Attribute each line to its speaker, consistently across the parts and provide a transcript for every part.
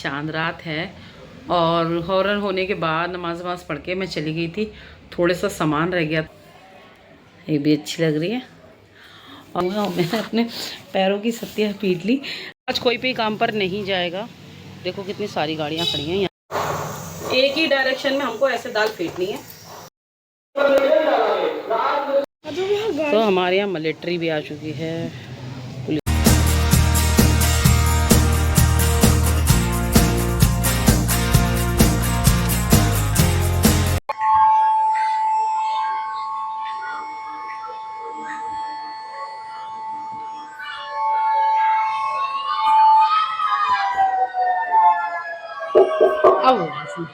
Speaker 1: चांद रात है और हॉरर होने के बाद नमाज वमाज पढ़ के मैं चली गई थी। थोड़ा सा सामान रह गया, ये भी अच्छी लग रही है। और मैंने अपने पैरों की सत्तियाँ पीट ली। आज कोई भी काम पर नहीं जाएगा। देखो कितनी सारी गाड़ियाँ खड़ी हैं यहाँ, एक ही डायरेक्शन में हमको ऐसे दाल फेंटनी है। तो हमारे यहाँ मिलिट्री भी आ चुकी है।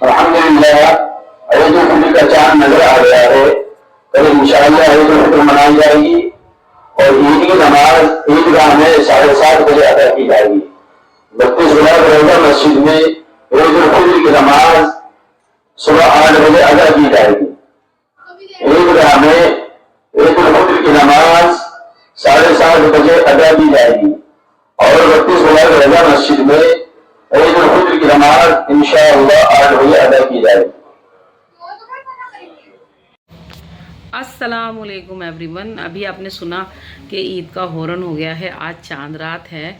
Speaker 2: अल्हम्दुलिल्लाह ईद उल फितर का चांद नजर आ गया है। कल इंशाअल्लाह ईद उल फितर मनाई जाएगी और ईद की नमाज ईदगाह में 7:30 बजे अदा की जाएगी। 32 गुलाब रोजा मस्जिद में ईद उल फितर की नमाज सुबह 8 बजे अदा की जाएगी। ईदगाह में ईद उल फितर की नमाज 7:30 बजे अदा की जाएगी और 32 गुलाब रोजा मस्जिद में ईद उल फितर की नमाज इंशाअल्लाह 8 बजे अदा की जाएगी।
Speaker 1: अस्सलाम वालेकुम एवरीवन। अभी आपने सुना कि ईद का हॉरन हो गया है। आज चांद रात है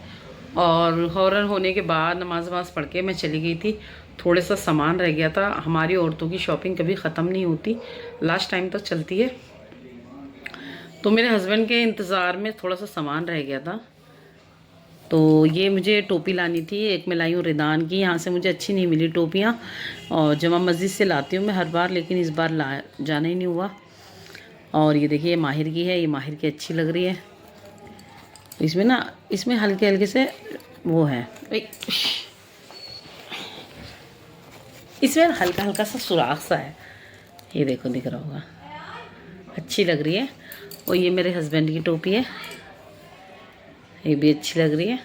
Speaker 1: और हॉरन होने के बाद नमाज वमाज पढ़ के मैं चली गई थी। थोड़ा सा सामान रह गया था। हमारी औरतों की शॉपिंग कभी ख़त्म नहीं होती, लास्ट टाइम तक चलती है। तो मेरे हस्बैंड के इंतज़ार में थोड़ा सा सामान रह गया था। तो ये मुझे टोपी लानी थी। एक मैं लाई हूँ रिदान की, यहाँ से मुझे अच्छी नहीं मिली टोपियाँ और जमा मस्जिद से लाती हूँ मैं हर बार, लेकिन इस बार जाना ही नहीं हुआ। और ये देखिए माहिर की है, ये माहिर की अच्छी लग रही है। इसमें ना, इसमें हल्के हल्के से वो है, इसमें हल्का हल्का सा सुराख सा है। ये देखो दिख रहा होगा, अच्छी लग रही है। और ये मेरे हस्बैंड की टोपी है, ये भी अच्छी लग रही है।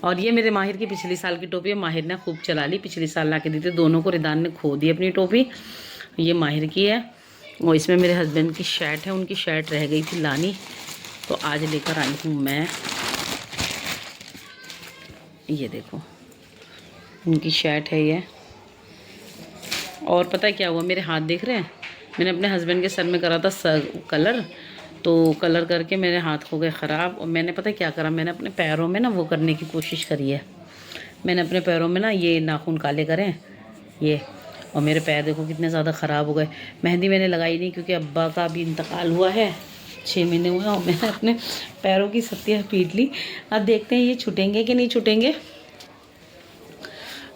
Speaker 1: और ये मेरे माहिर की पिछली साल की टोपी है। माहिर ने खूब चला ली, पिछली साल ला के दी थी। दोनों को रिदान ने खो दी अपनी टोपी। ये माहिर की है और इसमें मेरे हस्बैंड की शर्ट है, उनकी शर्ट रह गई थी लानी, तो आज लेकर आई हूँ मैं। ये देखो उनकी शर्ट है ये। और पता है क्या हुआ, मेरे हाथ देख रहे हैं, मैंने अपने हस्बैंड के सर में करा था कलर, तो कलर करके मेरे हाथ हो गए ख़राब। और मैंने पता क्या करा, मैंने अपने पैरों में ना वो करने की कोशिश करी है। मैंने अपने पैरों में ना ये नाखून काले करें ये, और मेरे पैर देखो कितने ज़्यादा ख़राब हो गए। मेहंदी मैंने लगाई नहीं क्योंकि अब्बा का भी इंतकाल हुआ है, 6 महीने हुए और मैंने अपने पैरों की सत्तियाँ पीट ली। अब देखते हैं ये छूटेंगे कि नहीं छूटेंगे।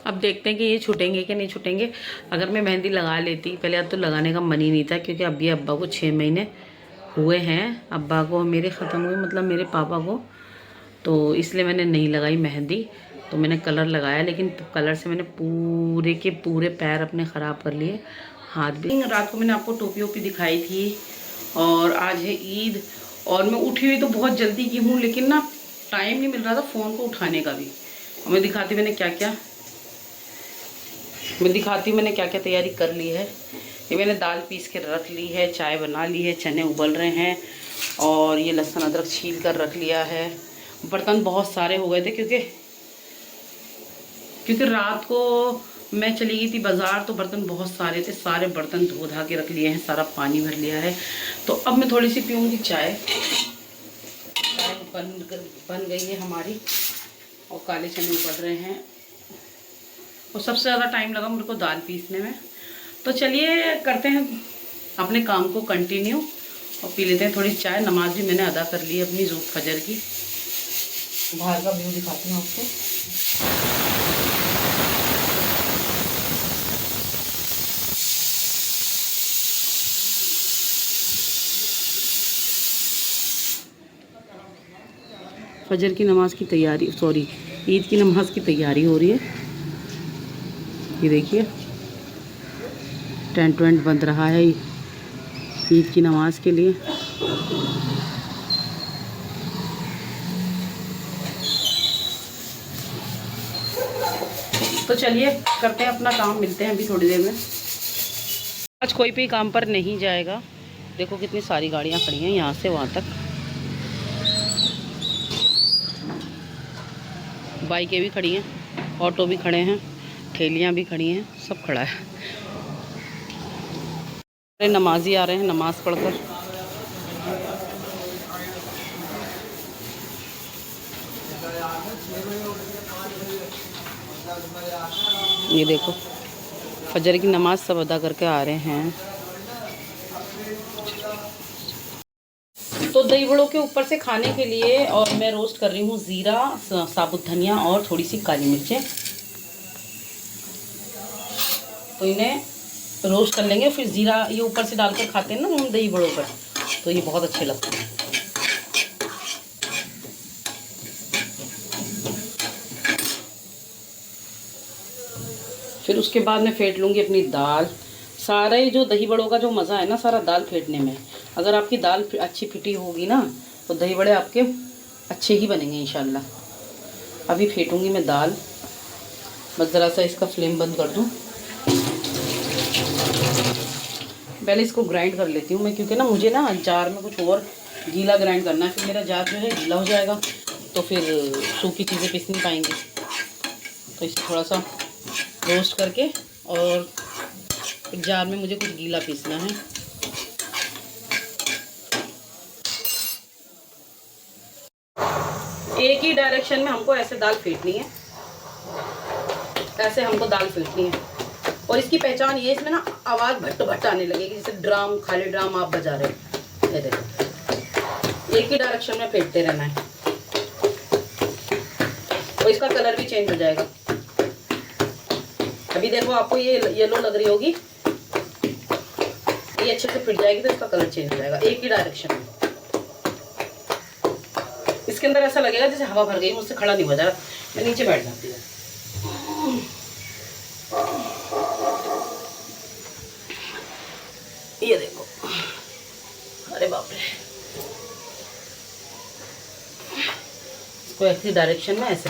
Speaker 1: अब देखते हैं कि ये छूटेंगे कि नहीं छूटेंगे। अगर मैं मेहंदी लगा लेती, पहले अब तो लगाने का मन ही नहीं था क्योंकि अभी अब्बा को 6 महीने हुए हैं, अब्बा को मेरे ख़त्म हुए मतलब मेरे पापा को, तो इसलिए मैंने नहीं लगाई मेहंदी। तो मैंने कलर लगाया, लेकिन कलर से मैंने पूरे के पूरे पैर अपने ख़राब कर लिए, हाथ भी। रात को मैंने आपको टोपी वोपी दिखाई थी और आज है ईद। और मैं उठी हुई तो बहुत जल्दी की हूँ, लेकिन ना टाइम नहीं मिल रहा था फ़ोन को उठाने का भी। और मैं दिखाती मैंने क्या क्या तैयारी कर ली है। ये मैंने दाल पीस के रख ली है, चाय बना ली है, चने उबल रहे हैं और ये लहसुन अदरक छील कर रख लिया है। बर्तन बहुत सारे हो गए थे क्योंकि रात को मैं चली गई थी बाज़ार, तो बर्तन बहुत सारे थे। सारे बर्तन धो धा के रख लिए हैं, सारा पानी भर लिया है। तो अब मैं थोड़ी सी पीऊँगी चाय। चाय बन गई है हमारी और काले चने उबल रहे हैं। और सबसे ज़्यादा टाइम लगा मेरे को दाल पीसने में। तो चलिए करते हैं अपने काम को कंटिन्यू और पी लेते हैं थोड़ी चाय। नमाज भी मैंने अदा कर ली है अपनी फजर की। बाहर का व्यू दिखाती हूँ आपको। फजर की नमाज की तैयारी, सॉरी ईद की नमाज की तैयारी हो रही है। ये देखिए टेंट वेंट बन रहा है ईद की नमाज के लिए। तो चलिए करते हैं अपना काम, मिलते हैं अभी थोड़ी देर में। आज कोई भी काम पर नहीं जाएगा। देखो कितनी सारी गाड़ियाँ खड़ी हैं यहाँ से वहाँ तक, बाइकें भी खड़ी हैं। ऑटो भी खड़े हैं, ठेलियाँ भी खड़ी हैं, सब खड़ा है। नमाजी आ रहे हैं नमाज़ पढ़कर। ये देखो फजर की नमाज़ सब अदा करके आ रहे हैं। तो दही बड़ों के ऊपर से खाने के लिए और मैं रोस्ट कर रही हूँ ज़ीरा, साबुत धनिया और थोड़ी सी काली मिर्चें। तो इन्हें रोस्ट कर लेंगे, फिर ज़ीरा ये ऊपर से डालकर खाते हैं ना हम दही बड़ों पर, तो ये बहुत अच्छे लगते हैं। फिर उसके बाद मैं फेंट लूँगी अपनी दाल। सारा ये जो दही बड़ों का जो मज़ा है ना, सारा दाल फेंटने में। अगर आपकी दाल अच्छी फिटी होगी ना, तो दही बड़े आपके अच्छे ही बनेंगे इंशाल्लाह। अभी फेंटूँगी मैं दाल, बस ज़रा सा इसका फ्लेम बंद कर दूँ। पहले इसको ग्राइंड कर लेती हूँ मैं, क्योंकि ना मुझे ना जार में कुछ और गीला ग्राइंड करना है, फिर मेरा जार जो है गीला हो जाएगा, तो फिर सूखी चीज़ें पीस नहीं पाएंगी। तो इसे थोड़ा सा रोस्ट करके और फिर जार में मुझे कुछ गीला पीसना है। एक ही डायरेक्शन में हमको ऐसे दाल फेंटनी है, ऐसे हमको दाल फेंटनी है। और इसकी पहचान ये, इसमें ना आवाज़ भट्ट भट्ट आने लगेगी, जैसे ड्राम, खाली ड्राम आप बजा रहे हैं। ये देखो, एक ही डायरेक्शन में फेंटते रहना है, और इसका कलर भी चेंज हो जाएगा। अभी देखो आपको ये येलो लग रही होगी, ये अच्छे से फिट जाएगी तो इसका कलर चेंज हो जाएगा। एक ही डायरेक्शन में इसके अंदर ऐसा लगेगा जैसे हवा भर गई, मुझसे खड़ा नहीं हो जा रहा, मैं नीचे बैठ जाती हूँ। ये देखो, अरे बाप रे, इसको ऐसी डायरेक्शन में ऐसे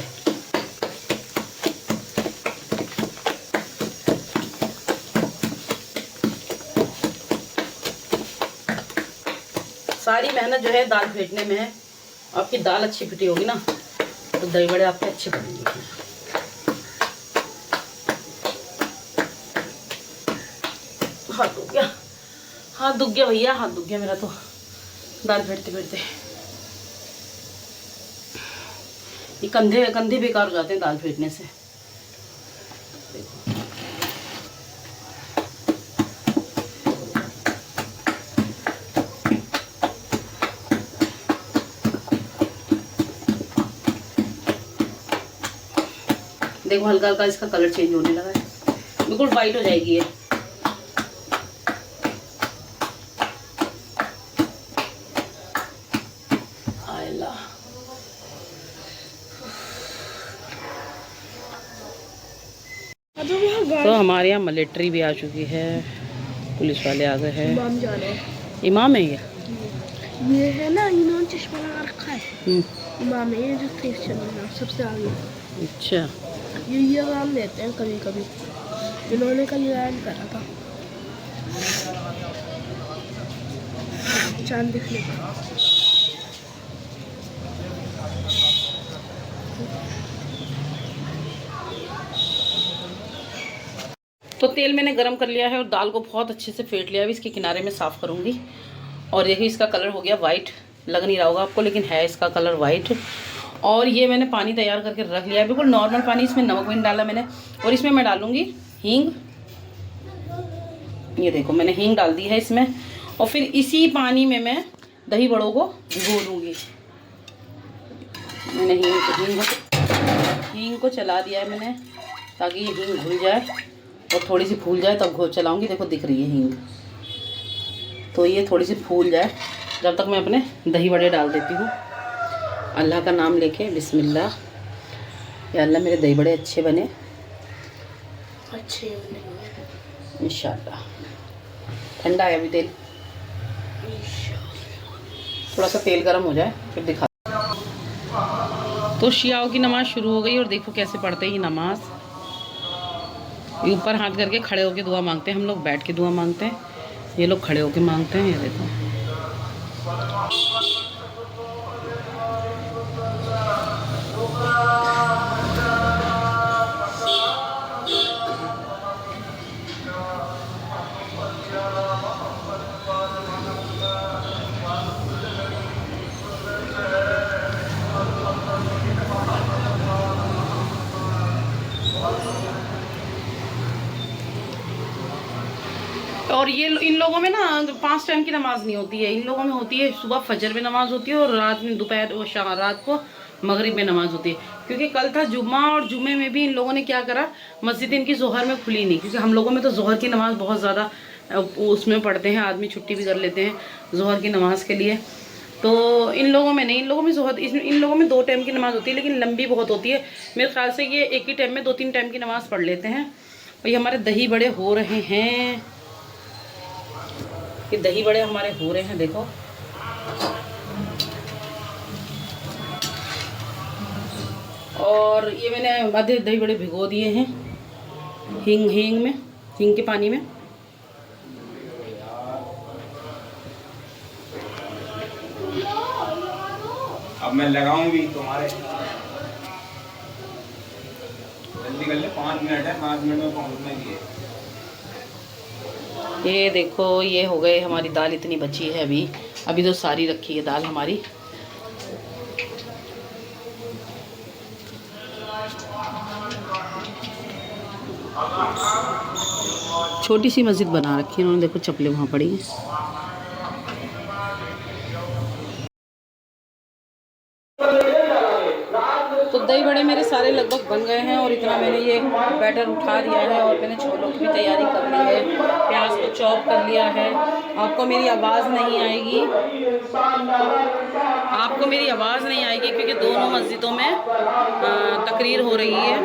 Speaker 1: सारी मेहनत जो है दाल फेंटने में है। आपकी दाल अच्छी फिटी होगी ना, तो दही बड़े आपके अच्छे बनेंगे। हाथ दुख गया, हाथ दुख गया भैया, हाथ दुख गया मेरा तो दाल फेंटते फेंटते। ये कंधे कंधे बेकार हो जाते हैं दाल फेंटने से। देखो हल्का हल्का इसका कलर चेंज होने लगा है, बिल्कुल वाइट हो जाएगी ये। तो हमारे यहाँ मिलिट्री भी आ चुकी है, पुलिस वाले आ गए हैं।
Speaker 3: इमाम जा रहे हैं।
Speaker 1: इमाम है
Speaker 3: ये है ना, इन्होंने चश्मा लगा रखा है। इमाम है ये जो फेस चल रहा है सबसे आगे।
Speaker 1: अच्छा,
Speaker 3: ये आराम देते हैं कभी कभी, इन्होंने कल ऐलान करा था चांद दिखने का।
Speaker 1: तो तेल मैंने गरम कर लिया है और दाल को बहुत अच्छे से फेंट लिया है। इसके किनारे में साफ़ करूँगी। और देखिए इसका कलर हो गया वाइट, लग नहीं रहा होगा आपको, लेकिन है इसका कलर वाइट। और ये मैंने पानी तैयार करके रख लिया है, बिल्कुल नॉर्मल पानी, इसमें नमक भी नहीं डाला मैंने। और इसमें मैं डालूँगी हींग। ये देखो मैंने हींग डाल दी है इसमें। और फिर इसी पानी में मैं दही बड़ों को भिगो दूँगी। मैंने हींग को चला दिया है मैंने, ताकि ये हींग घुल जाए और थोड़ी सी फूल जाए, तब घोल चलाऊँगी। देखो दिख रही है हींग, तो ये थोड़ी सी फूल जाए जब तक मैं अपने दही बड़े डाल देती हूँ। अल्लाह का नाम लेके बिस्मिल्लाह। या अल्लाह मेरे दही बड़े अच्छे बने,
Speaker 3: अच्छे बने
Speaker 1: इंशाल्लाह। ठंडा है अभी तेल, थोड़ा सा तेल गर्म हो जाए फिर दिखा। तो शियाओं की नमाज़ शुरू हो गई और देखो कैसे पढ़ते ही नमाज़। ऊपर हाथ करके खड़े होके दुआ मांगते हैं, हम लोग बैठ के दुआ मांगते हैं, ये लोग खड़े होके मांगते हैं। ये देखो और ये इन लोगों में ना 5 टाइम की नमाज नहीं होती है, इन लोगों में होती है सुबह फजर में नमाज होती है और रात में दोपहर और शाम रात को मगरिब में नमाज होती है। क्योंकि कल था जुम्मा और जुम्मे में भी इन लोगों ने क्या करा, मस्जिद इनकी जोहर में खुली नहीं, क्योंकि हम लोगों में तो जोहर की नमाज़ बहुत ज़्यादा उसमें पढ़ते हैं, आदमी छुट्टी भी कर लेते हैं जोहर की नमाज़ के लिए। तो इन लोगों में नहीं, इन लोगों में जोहर इन लोगों में 2 टाइम की नमाज़ होती है, लेकिन लंबी बहुत होती है। मेरे ख्याल से ये एक ही टाइम में 2-3 टाइम की नमाज़ पढ़ लेते हैं। और ये हमारे दही बड़े हो रहे हैं, ये दही बड़े हमारे हो रहे हैं, देखो। और ये मैंने आधे दही बड़े भिगो दिए हैं हींग के पानी में।
Speaker 4: अब मैं लगाऊंगी तुम्हारे, जल्दी कर ले, 5 मिनट है, 5 मिनट में पहुंचना ही है।
Speaker 1: ये देखो, ये हो गए, हमारी दाल इतनी बची है अभी तो सारी रखी है दाल हमारी। छोटी सी मस्जिद बना रखी है उन्होंने, देखो चप्पलें वहाँ पड़ी हैं। तो दही बड़े मेरे सारे लगभग बन गए हैं और इतना मैंने ये बैटर उठा दिया है और मैंने छोलों की भी तैयारी कर ली है, प्याज को चॉप कर लिया है। आपको मेरी आवाज़ नहीं आएगी, क्योंकि दोनों मस्जिदों में तकरीर हो रही है।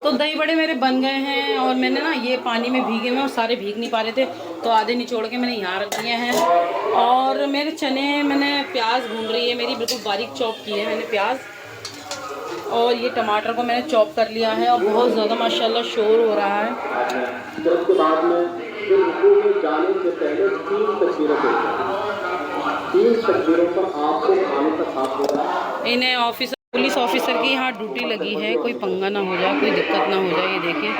Speaker 1: तो दही बड़े मेरे बन गए हैं और मैंने ना ये पानी में भीगे हुए और सारे भीग नहीं पा रहे थे, तो आधे निचोड़ के मैंने यहाँ रख दिए हैं। और मेरे चने, मैंने प्याज भून रही है मेरी, बिल्कुल बारीक चॉप की है मैंने प्याज। और ये टमाटर को मैंने चॉप कर लिया है और बहुत ज़्यादा माशाल्लाह शोर हो रहा है।
Speaker 2: उसके बाद में जाने से पहले 3 तस्वीरों पर आपको खाने का साथ होगा।
Speaker 1: इन्हें पुलिस ऑफिसर की यहाँ ड्यूटी लगी है, कोई पंगा ना हो जाए, कोई दिक्कत ना हो जाए। ये देखिए,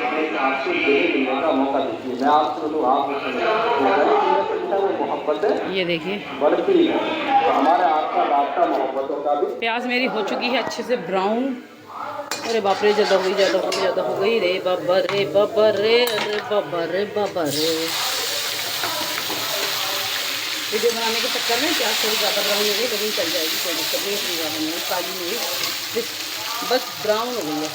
Speaker 1: ये देखिए प्याज मेरी हो चुकी है अच्छे से ब्राउन। अरे बाप रे, ज़्यादा हो गई रे बाबा रे बाबा रे, अरे बाबा रे बाबा रे। वीडियो बनाने के चक्कर में प्याज थोड़ी ज़्यादा ब्राउन हो गई, लेकिन चल जाएगी, कोई दिक्कत नहीं, इतनी ज़्यादा नहीं, काली नहीं, बस ब्राउन हो गई है।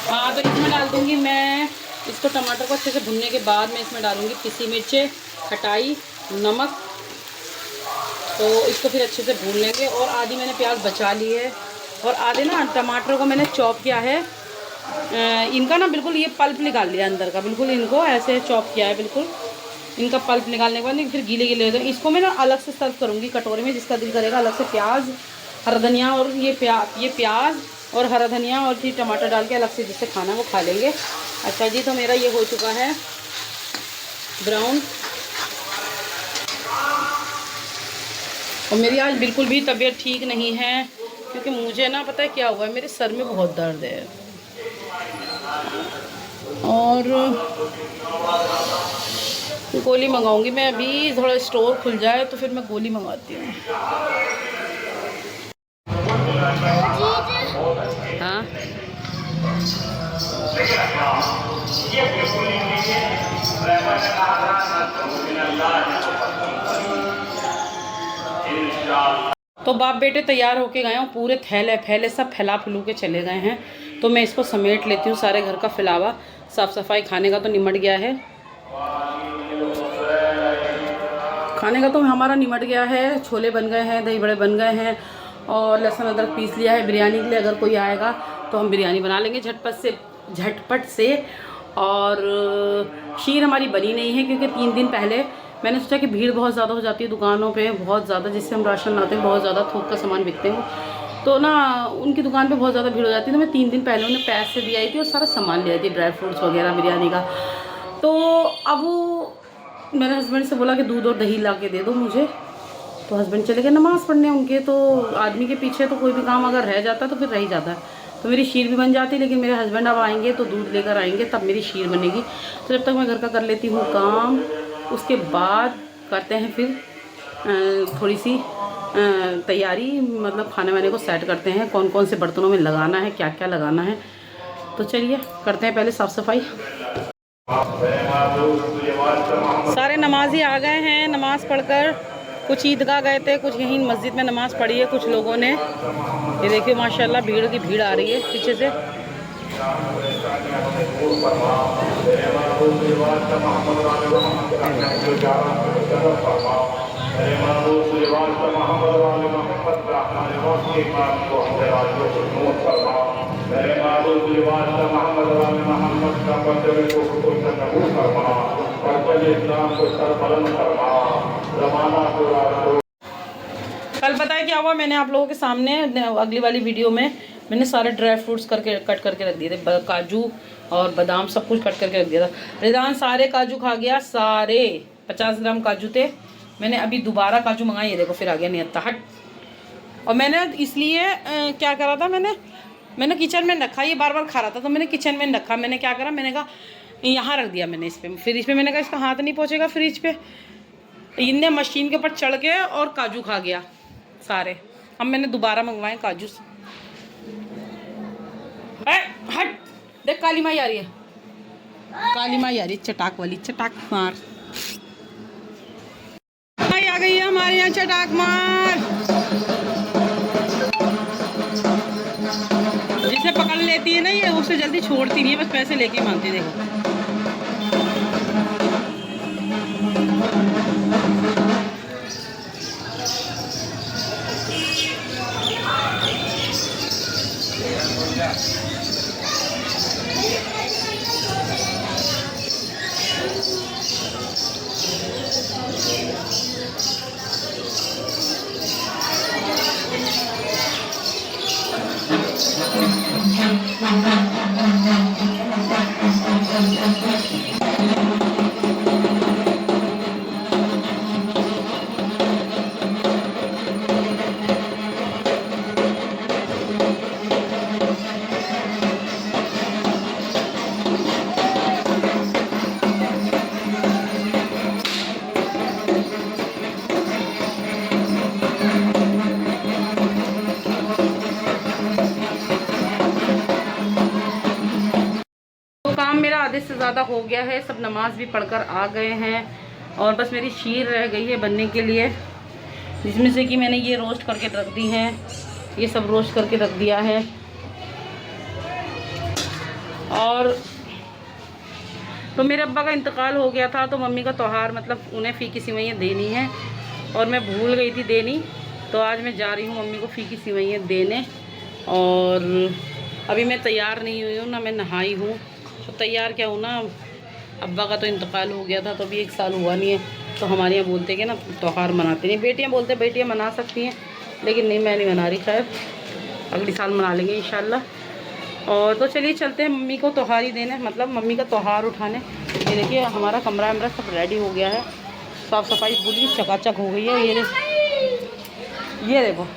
Speaker 1: हाँ, तो इसमें डाल दूँगी मैं इसको, टमाटर को अच्छे से भुनने के बाद मैं इसमें डालूँगी पिसी मिर्चें, खटाई, नमक। तो इसको फिर अच्छे से भून लेंगे। और आधी मैंने प्याज बचा ली है और आधे ना टमाटर को मैंने चॉप किया है। इनका ना बिल्कुल ये पल्प निकाल लिया अंदर का, बिल्कुल इनको ऐसे चॉप किया है, बिल्कुल इनका पल्प निकालने के बाद फिर गीले गीले हो जाए। इसको मैं ना अलग से सर्व करूँगी कटोरे में, जिसका दिल करेगा अलग से प्याज, हरा धनिया और ये प्याज और हरा धनिया और फिर टमाटर डाल के अलग से जिससे खाना वो खा लेंगे। अच्छा जी, तो मेरा ये हो चुका है ब्राउन। और मेरी आज बिल्कुल भी तबीयत ठीक नहीं है, क्योंकि मुझे ना पता है क्या हुआ है, मेरे सर में बहुत दर्द है। और गोली मंगाऊंगी मैं, अभी थोड़ा स्टोर खुल जाए तो फिर मैं गोली मंगाती हूँ। हाँ, तो बाप बेटे तैयार होके गए हैं, पूरे थैले सब फैला फैलू के चले गए हैं। तो मैं इसको समेट लेती हूँ, सारे घर का फैलावा, साफ़ सफाई। खाने का तो निमट गया है, खाने का तो हमारा निमट गया है। छोले बन गए हैं, दही बड़े बन गए हैं और लहसुन अदरक पीस लिया है बिरयानी के लिए। अगर कोई आएगा तो हम बिरयानी बना लेंगे झटपट से। और खीर हमारी बनी नहीं है, क्योंकि 3 दिन पहले मैंने सोचा कि भीड़ बहुत ज़्यादा हो जाती है दुकानों पे, बहुत ज़्यादा, जिससे हम राशन लाते हैं, बहुत ज़्यादा थोक का सामान बिकते हैं, तो ना उनकी दुकान पे बहुत ज़्यादा भीड़ हो जाती है। तो मैं 3 दिन पहले उन्हें पैसे भी आई थी और सारा सामान ले आई थी, ड्राई फ्रूट्स वगैरह बिरयानी का। तो अब मेरे हस्बैंड से बोला कि दूध और दही ला के दे दो मुझे। तो हस्बैंड चले गए नमाज़ पढ़ने उनके। तो आदमी के पीछे तो कोई भी काम अगर रह जाता है तो फिर रह ही जाता है। तो मेरी शीर भी बन जाती, लेकिन मेरे हस्बैंड अब आएंगे तो दूध लेकर आएंगे तब मेरी शीर बनेगी। तो जब तक मैं घर का कर लेती हूँ काम, उसके बाद करते हैं फिर थोड़ी सी तैयारी, मतलब खाने वाने को सेट करते हैं, कौन कौन से बर्तनों में लगाना है, क्या क्या लगाना है। तो चलिए करते हैं पहले साफ़ सफाई। सारे नमाजी आ गए हैं नमाज़ पढ़कर, कुछ ईदगाह गए थे, कुछ यहीं मस्जिद में नमाज़ पढ़ी है कुछ लोगों ने। ये देखिए माशाल्लाह भीड़ की भीड़ आ रही है पीछे से। कल पता है क्या हुआ, मैंने आप लोगों के सामने अगली वाली वीडियो में मैंने सारे ड्राई फ्रूट्स कट करके रख दिए थे, काजू और बादाम सब कुछ कट करके रख दिया था। रिदान सारे काजू खा गया, सारे 50 ग्राम काजू थे। मैंने अभी दोबारा काजू मंगाए, ये देखो फिर आ गया नियत्ता हट। और मैंने इसलिए क्या करा था, मैंने किचन में रखा, ये बार बार खा रहा था तो मैंने किचन में रखा। मैंने क्या करा, मैंने कहा यहाँ रख दिया मैंने इस पर, फ्रिज पे। मैंने कहा इसका हाथ नहीं पहुँचेगा फ्रिज पे। इनने मशीन के ऊपर चढ़ के और काजू खा गया सारे। अब मैंने दोबारा मंगवाए काजू। हट देख, काली माई आ रही है, काली माई आ रही है, चटाक वाली, चटाक मार माई आ गई है हमारे यहाँ, चटाक मार। जिसे पकड़ लेती है ना ये, उससे जल्दी छोड़ती नहीं है, बस पैसे लेके मांगती है। देखो आधे से ज़्यादा हो गया है, सब नमाज भी पढ़कर आ गए हैं और बस मेरी शीर रह गई है बनने के लिए, जिसमें से कि मैंने ये रोस्ट करके रख दी है, ये सब रोस्ट करके रख दिया है। और तो मेरे अब्बा का इंतकाल हो गया था तो मम्मी का त्योहार, मतलब उन्हें फ़ी की सिवैयाँ देनी है और मैं भूल गई थी देनी, तो आज मैं जा रही हूँ मम्मी को फ़ी की सिवैयाँ देने। और अभी मैं तैयार नहीं हुई हूँ ना, मैं नहाई हूँ। तो तैयार क्या हूँ ना, अब्बा का तो इंतकाल हो गया था तो अभी 1 साल हुआ नहीं है, तो हमारे यहाँ बोलते कि ना त्यौहार मनाते नहीं। बेटियाँ बोलते बेटियाँ मना सकती हैं, लेकिन नहीं, मैं नहीं मना रही। खैर अगली साल मना लेंगे इंशाल्लाह। और तो चलिए चलते हैं मम्मी को त्यौहार ही देने, मतलब मम्मी का त्यौहार उठाने। ये देखिए हमारा कमरा वमरा सब रेडी हो गया है, साफ़ सफाई पूरी चकाचक हो गई है। ये देखो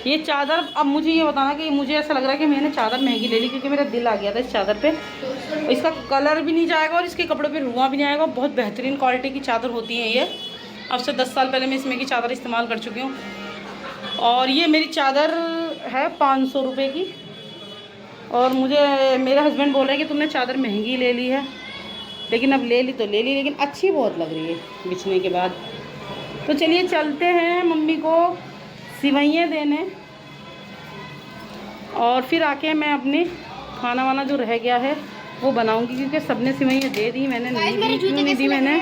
Speaker 1: ये चादर। अब मुझे ये बताना कि मुझे ऐसा लग रहा है कि मैंने चादर महंगी ले ली, क्योंकि मेरा दिल आ गया था इस चादर पे। इसका कलर भी नहीं जाएगा और इसके कपड़े पे रुआ भी नहीं आएगा। बहुत बेहतरीन क्वालिटी की चादर होती है ये। अब से 10 साल पहले मैं इसमें की चादर इस्तेमाल कर चुकी हूँ। और ये मेरी चादर है 500 रुपये की। और मुझे मेरे हस्बैंड बोल रहे हैं कि तुमने चादर महंगी ले ली है, लेकिन अब ले ली तो ले ली, लेकिन अच्छी बहुत लग रही है बिछने के बाद। तो चलिए चलते हैं मम्मी को सिवैयाँ देने, और फिर आके मैं अपने खाना वाना जो रह गया है वो बनाऊंगी, क्योंकि सबने सिवैयाँ दे दी, मैंने नहीं दी। क्यों नहीं दी मैंने?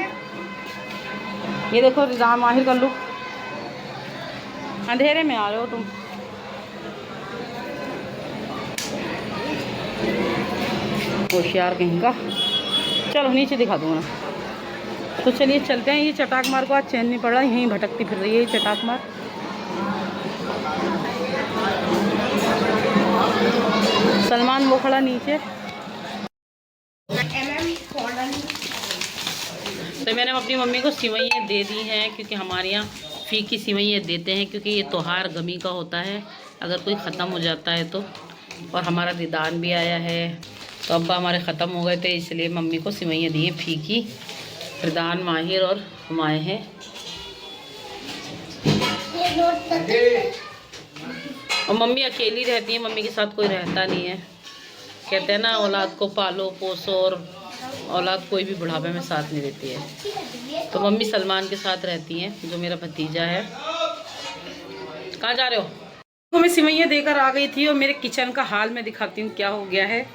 Speaker 1: ये देखो रिज़ान माहिर का लुक। अंधेरे में आ रहे हो तुम। होशियार कहीं का। चलो नीचे दिखा दूँगा ना। तो चलिए चलते हैं। ये चटाक मार को आज चैन नहीं पड़ रहा, यहीं भटकती फिर रही है ये चटाक मार। सलमान वो खड़ा नीचे। तो मैंने अपनी मम्मी को सिवैयाँ दे दी हैं, क्योंकि हमारे यहाँ फ़ी की सिवैयाँ देते हैं, क्योंकि ये त्यौहार गमी का होता है। अगर कोई ख़त्म हो जाता है तो और हमारा रिदान भी आया है। तो अब्बा हमारे ख़त्म हो गए थे, इसलिए मम्मी को सिवैयाँ दी हैं फीकी। रिदान, माहिर और हम आए हैं। और मम्मी अकेली रहती है, मम्मी के साथ कोई रहता नहीं है। कहते हैं ना, औलाद को पालो पोसो, और औलाद कोई भी बुढ़ापे में साथ नहीं देती है। तो मम्मी सलमान के साथ रहती हैं, जो मेरा भतीजा है। कहाँ जा रहे हो? तो मैं सिवैयाँ देकर आ गई थी और मेरे किचन का हाल मैं दिखाती हूँ क्या हो गया है।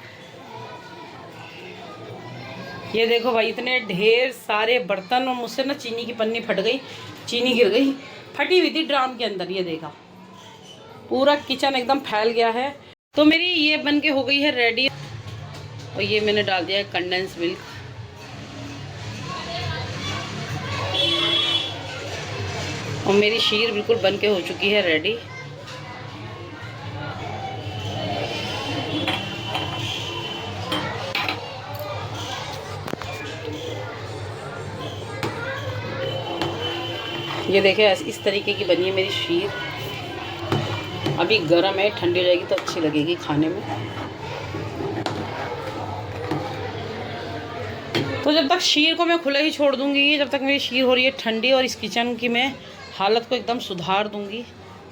Speaker 1: ये देखो भाई, इतने ढेर सारे बर्तन, और मुझसे ना चीनी की पन्नी फट गई, चीनी गिर गई, फटी हुई थी ड्राम के अंदर। ये देखा, पूरा किचन एकदम फैल गया है। तो मेरी ये बन के हो गई है रेडी। और ये मैंने डाल दिया है कंडेंस मिल्क। और मेरी शीर बिल्कुल बन के हो चुकी है रेडी। ये देखे, इस तरीके की बनी है मेरी शीर। अभी गर्म है, ठंडी रहेगी तो अच्छी लगेगी खाने में। तो जब तक शीर को मैं खुला ही छोड़ दूंगी, जब तक मेरी शीर हो रही है ठंडी, और इस किचन की मैं हालत को एकदम सुधार दूंगी।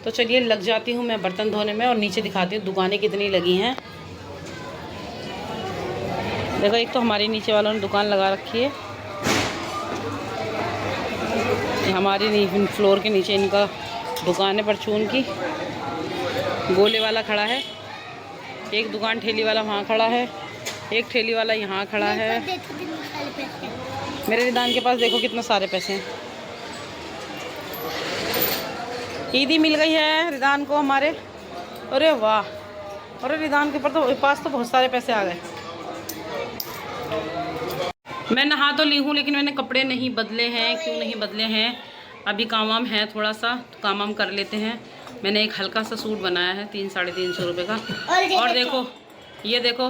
Speaker 1: तो चलिए लग जाती हूँ मैं बर्तन धोने में, और नीचे दिखाती हूँ दुकानें कितनी लगी हैं। देखो, एक तो हमारे नीचे वालों ने दुकान लगा रखी है। हमारी फ्लोर के नीचे इनका दुकान है परचून की। गोले वाला खड़ा है, एक दुकान ठेली वाला वहाँ खड़ा है, एक ठेली वाला यहाँ खड़ा है। मेरे रिदान के पास देखो कितने सारे पैसे हैं। ईदी मिल गई है रिदान को हमारे। अरे वाह, अरे रिदान के पास तो बहुत सारे पैसे आ गए। मैं नहा तो ली हूँ, लेकिन मैंने कपड़े नहीं बदले हैं। क्यों नहीं बदले हैं? अभी काम वाम है थोड़ा सा, तो काम वाम कर लेते हैं। मैंने एक हल्का सा सूट बनाया है 300-350 रुपये का। और देखो, ये देखो,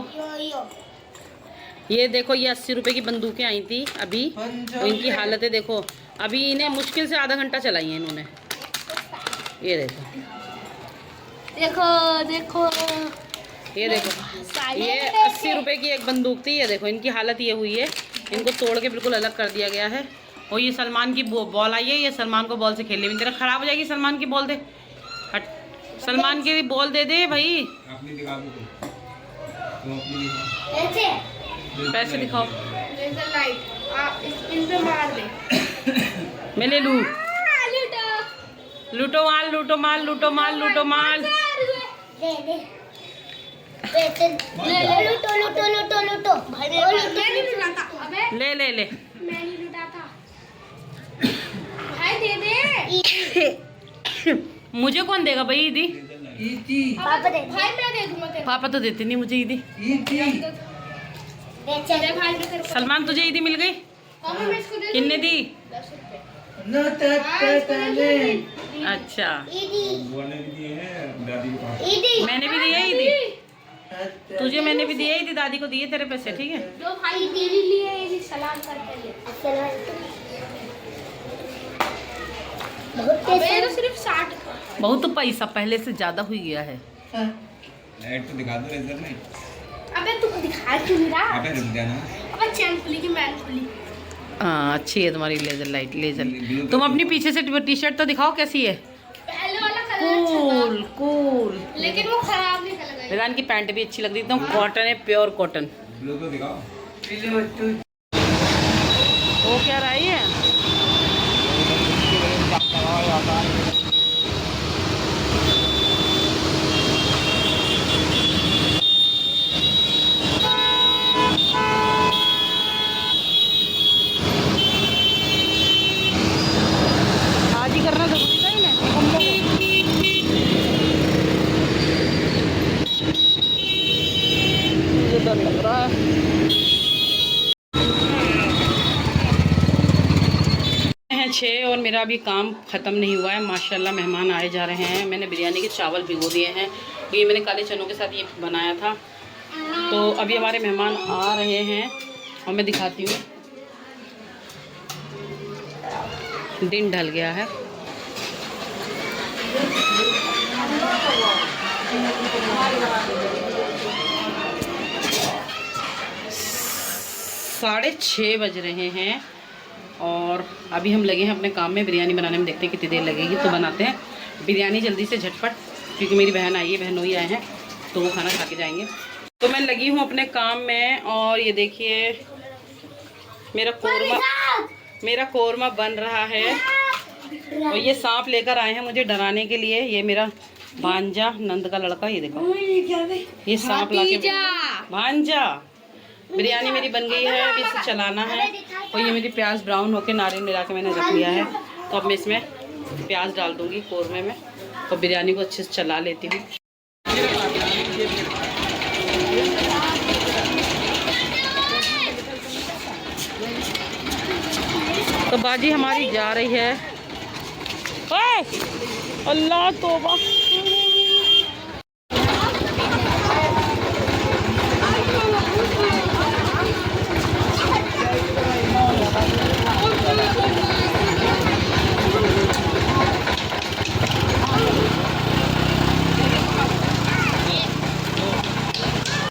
Speaker 1: ये देखो, ये 80 रुपये की बंदूकें आई थी अभी। तो इनकी हालतें देखो, अभी इन्हें मुश्किल से आधा घंटा चलाई है इन्होंने। ये देखो,
Speaker 3: देखो देखो,
Speaker 1: ये देखो, ये 80 रुपये की एक बंदूक थी। ये देखो, इनकी हालत ये हुई है। इनको तोड़ के बिल्कुल अलग कर दिया गया है। और ये सलमान की बॉल आई है, ये सलमान को बॉल से खेलने में। तेरा ख़राब हो जाएगी, सलमान की बॉल दे, हट, सलमान की बॉल दे दे भाई।
Speaker 4: अपनी दिखा दो, तुम अपनी दिखाओ।
Speaker 1: पैसे दिखाओ,
Speaker 3: लेजर लाइट इन पे मार दे।
Speaker 1: मैं ले लूँ। लूटो माल, लूटो माल, लूटो माल, लूटो माल।
Speaker 3: ले लूटो लूटो लूटो लूटो। भाई मैं नहीं लुटाता। अबे
Speaker 1: ले ले ले,
Speaker 3: मैं नहीं लुटाता। भाई दे दे।
Speaker 1: मुझे कौन देगा भाई ईदी?
Speaker 3: पापा दे। भाई मैं दे दूंगा तेरे
Speaker 1: पापा तो देते नहीं मुझे ईदी।
Speaker 3: चल भाई मैं तेरे को।
Speaker 1: सलमान, तुझे ईदी मिल गई?
Speaker 3: पापा मैं इसको दे।
Speaker 1: कितने दी?
Speaker 3: 10 रुपए।
Speaker 1: अच्छा,
Speaker 4: बुआ ने भी दिए हैं, दादी के पास।
Speaker 1: मैंने भी दिया ईदी, तुझे मैंने भी दिया ईदी, दादी को दिए तेरे पैसे। ठीक है,
Speaker 3: जो भाई तेरे लिए ये सलाम करके लिए। बहुत पैसे तो सिर्फ 60 का।
Speaker 1: बहुत तो पैसा पहले से ज़्यादा हुई गया है।
Speaker 4: लाइट तो दिखा दो लेजर में।
Speaker 3: अबे तू दिखा क्यों नहीं रहा?
Speaker 4: अबे रुक जाना।
Speaker 3: अबे चैन खुली की मैन खुली।
Speaker 1: हाँ, अच्छी है तुम्हारी लेजर लाइट। लेजर, तुम अपनी पीछे से टी शर्ट तो दिखाओ कैसी है।
Speaker 3: पहले वाला कलर अच्छा
Speaker 1: कूल कूल।
Speaker 3: था, लेकिन वो खराब नहीं लगा।
Speaker 1: रिदान की पैंट भी अच्छी लग रही, एकदम कॉटन है, प्योर कॉटन।
Speaker 4: ब्लू तो दिखाओ।
Speaker 1: वो क्या रही है? आज ही करना जरूरी था इन्हें। मुझे डर लग रहा है। हैं 6 और मेरा अभी काम ख़त्म नहीं हुआ है। माशाल्लाह मेहमान आए जा रहे हैं। मैंने बिरयानी के चावल भिगो दिए हैं। ये मैंने काले चनों के साथ ये बनाया था। तो अभी हमारे मेहमान आ रहे हैं और मैं दिखाती हूँ। दिन ढल गया है। 6:30 बज रहे हैं और अभी हम लगे हैं अपने काम में। बिरयानी बनाने में देखते हैं कितनी देर लगेगी, तो बनाते हैं बिरयानी जल्दी से झटपट, क्योंकि मेरी बहन आई है, बहनोई आए हैं तो वो खाना खा के जाएंगे। तो मैं लगी हूँ अपने काम में और ये देखिए मेरा कोरमा बन रहा है। और ये सांप लेकर आए हैं मुझे डराने के लिए, ये मेरा भांजा नंद का लड़का, ये देखो ये सांप लाके भांजा। बिरयानी मेरी बन गई है, अभी इसे चलाना है। और ये मेरी प्याज ब्राउन होके नारियल मिला के मैंने रख लिया है, तो अब मैं इसमें प्याज डाल दूंगी कोरमे में और बिरयानी को अच्छे से चला लेती हूँ। तो बाजी हमारी जा रही है। ओए! अल्लाह तौबा।